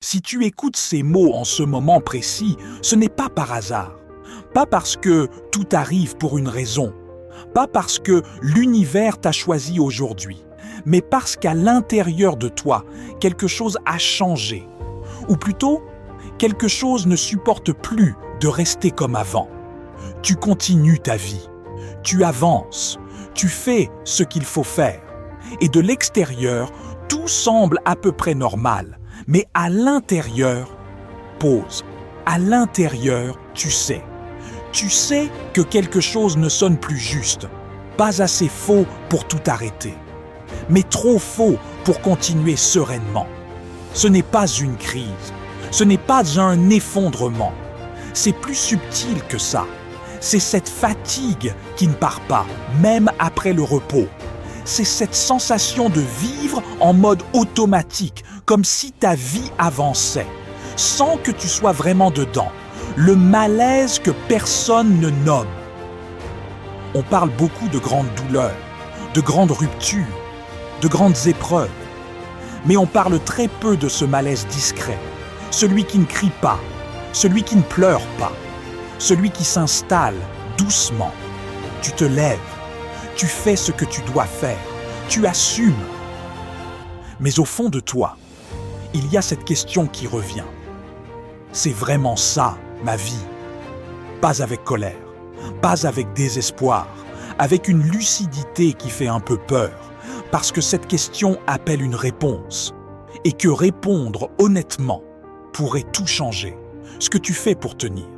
Si tu écoutes ces mots en ce moment précis, ce n'est pas par hasard. Pas parce que tout arrive pour une raison. Pas parce que l'univers t'a choisi aujourd'hui. Mais parce qu'à l'intérieur de toi, quelque chose a changé. Ou plutôt, quelque chose ne supporte plus de rester comme avant. Tu continues ta vie. Tu avances. Tu fais ce qu'il faut faire. Et de l'extérieur, tout semble à peu près normal. Mais à l'intérieur, pause. À l'intérieur, tu sais. Tu sais que quelque chose ne sonne plus juste. Pas assez faux pour tout arrêter. Mais trop faux pour continuer sereinement. Ce n'est pas une crise. Ce n'est pas un effondrement. C'est plus subtil que ça. C'est cette fatigue qui ne part pas, même après le repos. C'est cette sensation de vivre en mode automatique, comme si ta vie avançait, sans que tu sois vraiment dedans. Le malaise que personne ne nomme. On parle beaucoup de grandes douleurs, de grandes ruptures, de grandes épreuves. Mais on parle très peu de ce malaise discret, celui qui ne crie pas, celui qui ne pleure pas, celui qui s'installe doucement. Tu te lèves, tu fais ce que tu dois faire, tu assumes. Mais au fond de toi, il y a cette question qui revient. C'est vraiment ça, ma vie? Pas avec colère, pas avec désespoir, avec une lucidité qui fait un peu peur, parce que cette question appelle une réponse, et que répondre honnêtement pourrait tout changer, ce que tu fais pour tenir.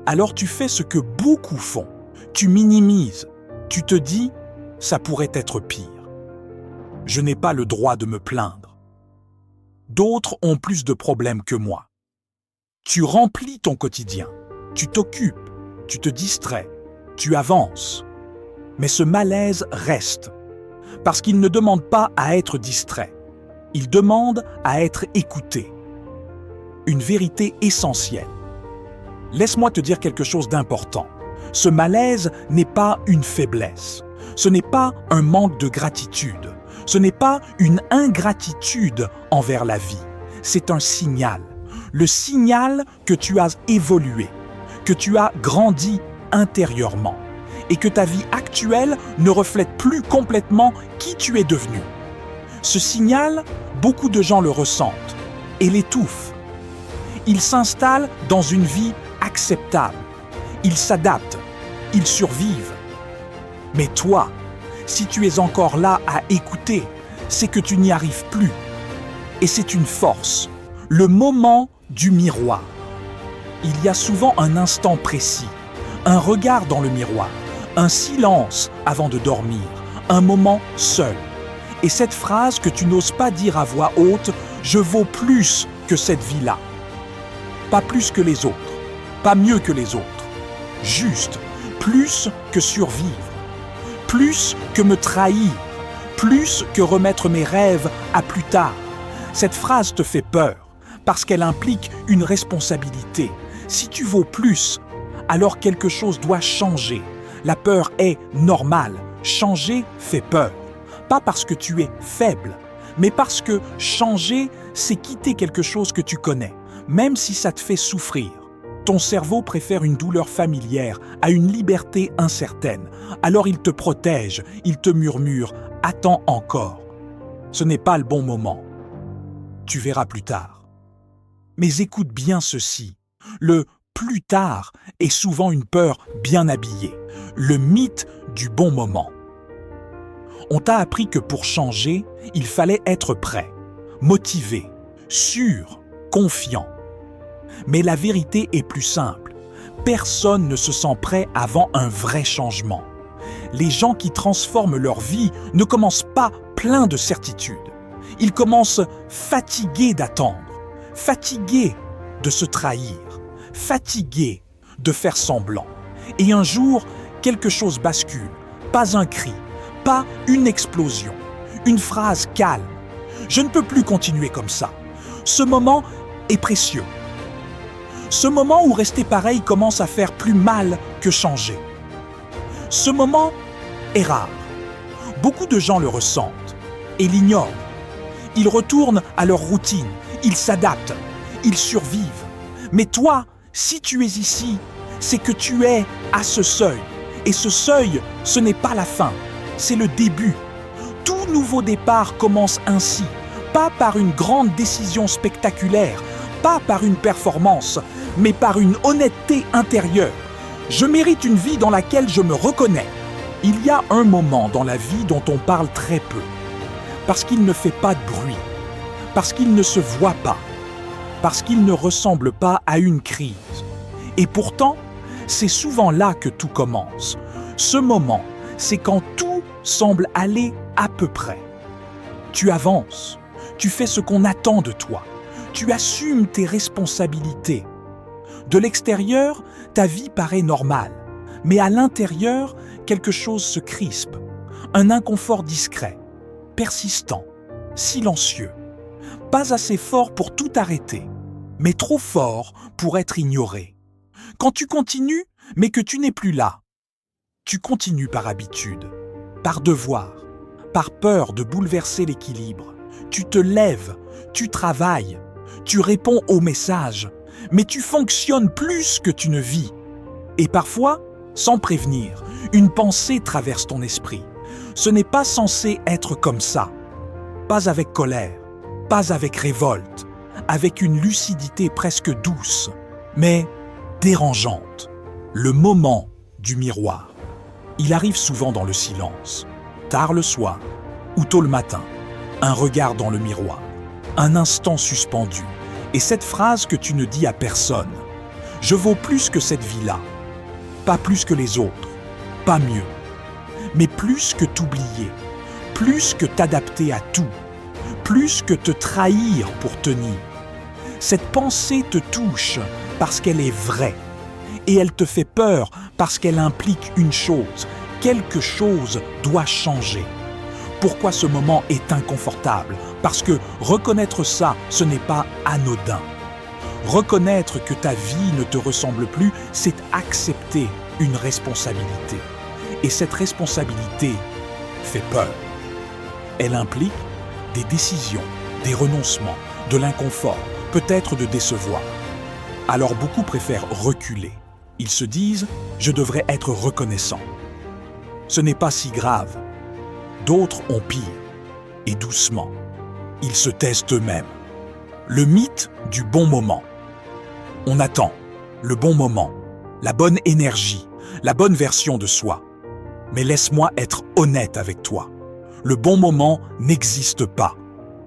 Alors tu fais ce que beaucoup font, tu minimises, tu te dis « ça pourrait être pire ». Je n'ai pas le droit de me plaindre. D'autres ont plus de problèmes que moi. Tu remplis ton quotidien, tu t'occupes, tu te distrais, tu avances. Mais ce malaise reste, parce qu'il ne demande pas à être distrait. Il demande à être écouté. Une vérité essentielle. Laisse-moi te dire quelque chose d'important. Ce malaise n'est pas une faiblesse. Ce n'est pas un manque de gratitude. Ce n'est pas une ingratitude envers la vie. C'est un signal. Le signal que tu as évolué, que tu as grandi intérieurement et que ta vie actuelle ne reflète plus complètement qui tu es devenu. Ce signal, beaucoup de gens le ressentent et l'étouffent. Ils s'installent dans une vie acceptable. Ils s'adaptent. Ils survivent. Mais toi, si tu es encore là à écouter, c'est que tu n'y arrives plus. Et c'est une force. Le moment du miroir. Il y a souvent un instant précis, un regard dans le miroir, un silence avant de dormir, un moment seul. Et cette phrase que tu n'oses pas dire à voix haute, « Je vaux plus que cette vie-là ». Pas plus que les autres, pas mieux que les autres, juste, plus que survivre, plus que me trahir, plus que remettre mes rêves à plus tard. Cette phrase te fait peur parce qu'elle implique une responsabilité. Si tu vaux plus, alors quelque chose doit changer. La peur est normale. Changer fait peur. Pas parce que tu es faible, mais parce que changer, c'est quitter quelque chose que tu connais, même si ça te fait souffrir. Ton cerveau préfère une douleur familière à une liberté incertaine. Alors il te protège, il te murmure « Attends encore ». Ce n'est pas le bon moment. Tu verras plus tard. Mais écoute bien ceci. Le « plus tard » est souvent une peur bien habillée. Le mythe du bon moment. On t'a appris que pour changer, il fallait être prêt, motivé, sûr, confiant. Mais la vérité est plus simple. Personne ne se sent prêt avant un vrai changement. Les gens qui transforment leur vie ne commencent pas pleins de certitudes. Ils commencent fatigués d'attendre, fatigués de se trahir, fatigués de faire semblant. Et un jour, quelque chose bascule. Pas un cri, pas une explosion, une phrase calme. Je ne peux plus continuer comme ça. Ce moment est précieux. Ce moment où rester pareil commence à faire plus mal que changer. Ce moment est rare. Beaucoup de gens le ressentent et l'ignorent. Ils retournent à leur routine, Ils s'adaptent, ils survivent. Mais toi, si tu es ici, c'est que tu es à ce seuil. Et ce seuil, ce n'est pas la fin, c'est le début. Tout nouveau départ commence ainsi, pas par une grande décision spectaculaire, pas par une performance, mais par une honnêteté intérieure. Je mérite une vie dans laquelle je me reconnais. Il y a un moment dans la vie dont on parle très peu, parce qu'il ne fait pas de bruit, parce qu'il ne se voit pas, parce qu'il ne ressemble pas à une crise. Et pourtant, c'est souvent là que tout commence. Ce moment, c'est quand tout semble aller à peu près. Tu avances, tu fais ce qu'on attend de toi, tu assumes tes responsabilités. De l'extérieur, ta vie paraît normale, mais à l'intérieur, quelque chose se crispe, un inconfort discret, persistant, silencieux, pas assez fort pour tout arrêter, mais trop fort pour être ignoré. Quand tu continues, mais que tu n'es plus là, tu continues par habitude, par devoir, par peur de bouleverser l'équilibre. Tu te lèves, tu travailles, tu réponds aux messages, mais tu fonctionnes plus que tu ne vis. Et parfois, sans prévenir, une pensée traverse ton esprit. Ce n'est pas censé être comme ça. Pas avec colère, pas avec révolte, avec une lucidité presque douce, mais dérangeante. Le moment du miroir. Il arrive souvent dans le silence, tard le soir ou tôt le matin. Un regard dans le miroir, un instant suspendu. Et cette phrase que tu ne dis à personne. Je vaux plus que cette vie-là. Pas plus que les autres, pas mieux. Mais plus que t'oublier, plus que t'adapter à tout, plus que te trahir pour tenir. Cette pensée te touche parce qu'elle est vraie. Et elle te fait peur parce qu'elle implique une chose. Quelque chose doit changer. Pourquoi ce moment est inconfortable? Parce que reconnaître ça, ce n'est pas anodin. Reconnaître que ta vie ne te ressemble plus, c'est accepter une responsabilité. Et cette responsabilité fait peur. Elle implique des décisions, des renoncements, de l'inconfort, peut-être de décevoir. Alors beaucoup préfèrent reculer. Ils se disent « je devrais être reconnaissant ». Ce n'est pas si grave. D'autres ont pire, et doucement. Ils se taisent eux-mêmes. Le mythe du bon moment. On attend le bon moment, la bonne énergie, la bonne version de soi. Mais laisse-moi être honnête avec toi. Le bon moment n'existe pas.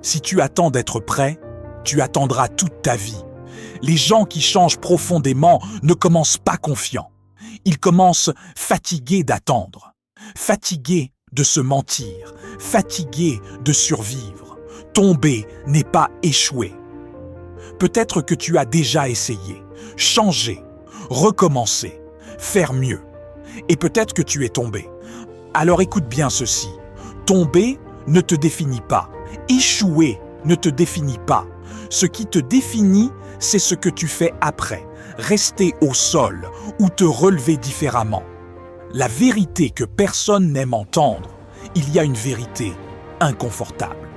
Si tu attends d'être prêt, tu attendras toute ta vie. Les gens qui changent profondément ne commencent pas confiants. Ils commencent fatigués d'attendre, fatigués de se mentir, fatigués de survivre. Tomber n'est pas échouer. Peut-être que tu as déjà essayé, changer, recommencer, faire mieux. Et peut-être que tu es tombé. Alors écoute bien ceci. Tomber ne te définit pas. Échouer ne te définit pas. Ce qui te définit, c'est ce que tu fais après. Rester au sol ou te relever différemment. La vérité que personne n'aime entendre, il y a une vérité inconfortable.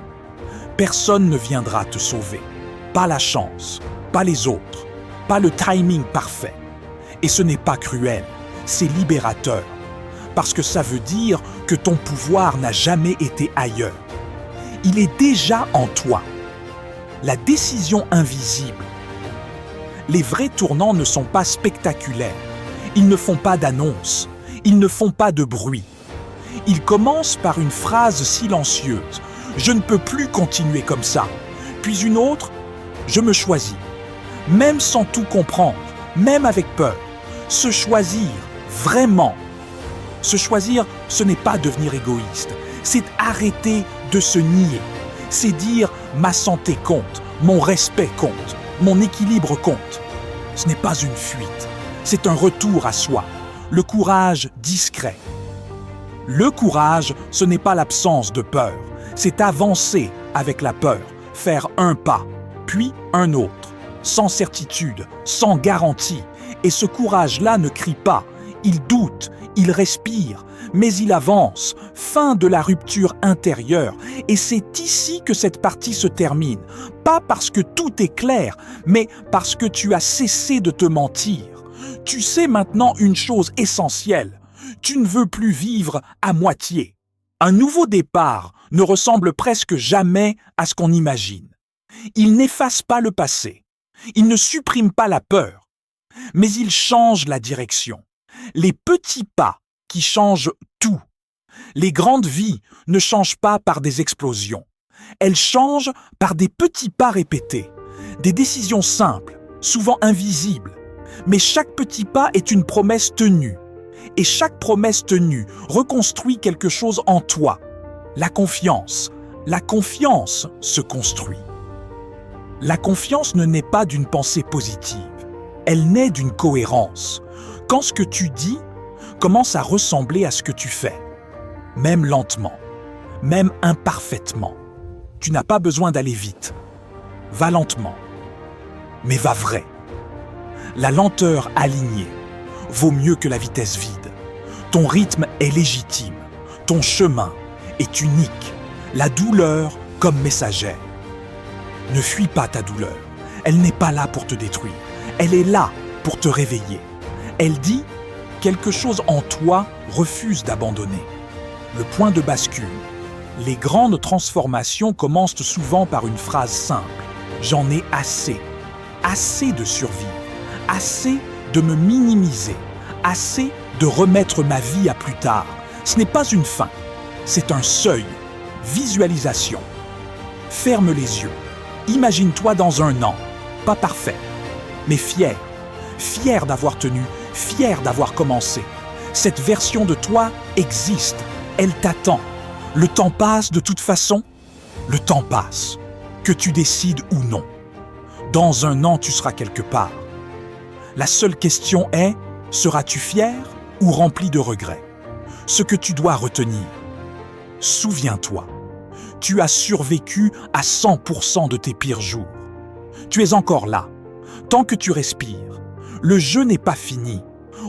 Personne ne viendra te sauver. Pas la chance, pas les autres, pas le timing parfait. Et ce n'est pas cruel, c'est libérateur. Parce que ça veut dire que ton pouvoir n'a jamais été ailleurs. Il est déjà en toi. La décision invisible. Les vrais tournants ne sont pas spectaculaires. Ils ne font pas d'annonce. Ils ne font pas de bruit. Ils commencent par une phrase silencieuse. Je ne peux plus continuer comme ça. Puis une autre, je me choisis. Même sans tout comprendre, même avec peur. Se choisir, vraiment. Se choisir, ce n'est pas devenir égoïste. C'est arrêter de se nier. C'est dire ma santé compte, mon respect compte, mon équilibre compte. Ce n'est pas une fuite. C'est un retour à soi. Le courage discret. Le courage, ce n'est pas l'absence de peur. C'est avancer avec la peur, faire un pas, puis un autre, sans certitude, sans garantie. Et ce courage-là ne crie pas, il doute, il respire, Mais il avance, fin de la rupture intérieure, et c'est ici que cette partie se termine. Pas parce que tout est clair, mais parce que tu as cessé de te mentir. Tu sais maintenant une chose essentielle, tu ne veux plus vivre à moitié. Un nouveau départ ne ressemble presque jamais à ce qu'on imagine. Il n'efface pas le passé, il ne supprime pas la peur, mais il change la direction. Les petits pas qui changent tout. Les grandes vies ne changent pas par des explosions. Elles changent par des petits pas répétés, des décisions simples, souvent invisibles. Mais chaque petit pas est une promesse tenue. Et chaque promesse tenue reconstruit quelque chose en toi. La confiance. La confiance se construit. La confiance ne naît pas d'une pensée positive. Elle naît d'une cohérence. Quand ce que tu dis commence à ressembler à ce que tu fais, même lentement, même imparfaitement. Tu n'as pas besoin d'aller vite. Va lentement, mais va vrai. La lenteur alignée vaut mieux que la vitesse vide. Ton rythme est légitime. Ton chemin est unique. La douleur comme messagère. Ne fuis pas ta douleur. Elle n'est pas là pour te détruire. Elle est là pour te réveiller. Elle dit « quelque chose en toi refuse d'abandonner ». Le point de bascule. Les grandes transformations commencent souvent par une phrase simple. J'en ai assez. Assez de survivre. Assez de me minimiser. Assez de remettre ma vie à plus tard. Ce n'est pas une fin. C'est un seuil. Visualisation. Ferme les yeux. Imagine-toi dans un an. Pas parfait, mais fier. Fier d'avoir tenu. Fier d'avoir commencé. Cette version de toi existe. Elle t'attend. Le temps passe de toute façon. Le temps passe. Que tu décides ou non. Dans un an, tu seras quelque part. La seule question est, seras-tu fier ou rempli de regrets? Ce que tu dois retenir. Souviens-toi, tu as survécu à 100% de tes pires jours. Tu es encore là. Tant que tu respires, le jeu n'est pas fini.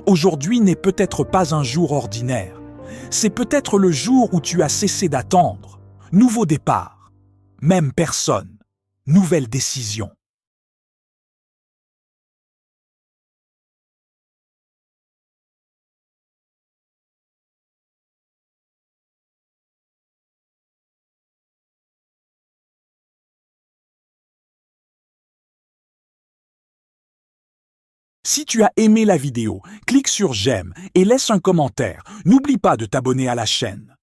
Aujourd'hui n'est peut-être pas un jour ordinaire. C'est peut-être le jour où tu as cessé d'attendre. Nouveau départ. Même personne. Nouvelle décision. Si tu as aimé la vidéo, clique sur j'aime et laisse un commentaire. N'oublie pas de t'abonner à la chaîne.